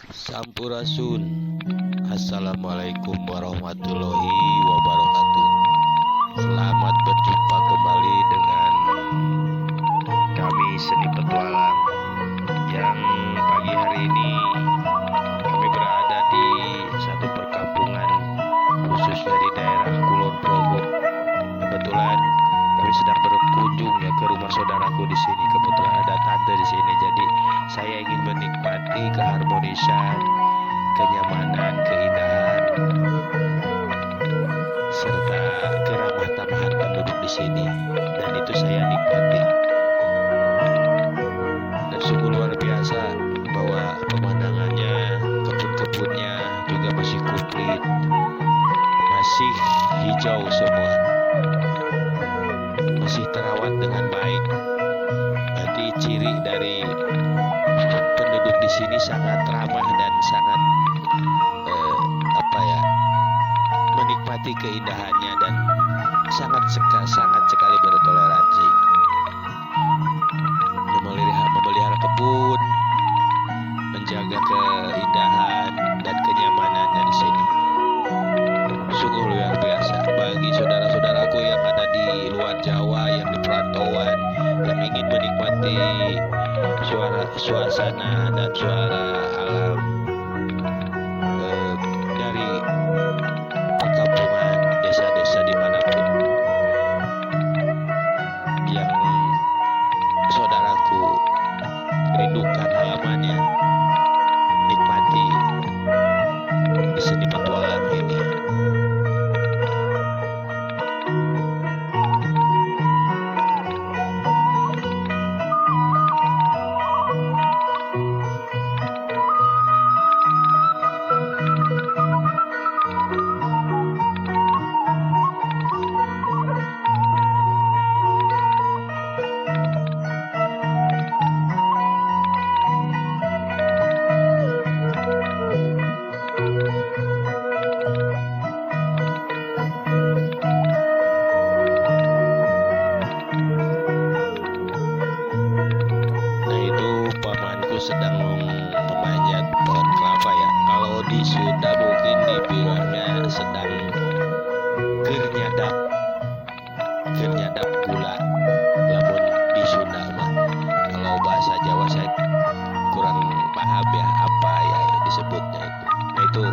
Sampurasun. Assalamualaikum warahmatullahi wabarakatuh. Selamat berjumpa kembali dengan kami Seni Petualang, yang pagi hari ini kami berada di satu perkampungan, khususnya di daerah Kulon Progo. Kebetulan kami sedang berkunjung ya ke rumah saudaraku di sini. Kebetulan ada tante di sini, jadi saya ingin menikmati keharmonisan, kenyamanan, keindahan, serta keramah tamahan penduduk di sini, dan itu saya nikmati. Dan sungguh luar biasa bahwa pemandangannya, kebun-kebunnya juga masih komplit, masih hijau semua, masih terawat dengan baik. Berarti ciri dari penduduk di sini sangat ramah dan sangat menikmati keindahannya, dan sangat sekali bertoleransi. Memelihara kebun, menjaga keindahan dan kenyamanannya di sini. Sungguh luar biasa bagi saudara-saudaraku yang ada di luar Jawa, yang di perantauan, yang ingin menikmati suasana dan suara alam dari perkampungan, desa-desa dimanapun yang saudaraku rindukan halamannya. Nikmati di Seni Petualang ini. Sedang memanjat pohon kelapa ya. Kalau di Sunda mungkin dibilangnya sedang gernyadap gula. Lamun di Sunda mah, kalau bahasa Jawa saya kurang paham ya apa ya disebutnya itu. Nah itu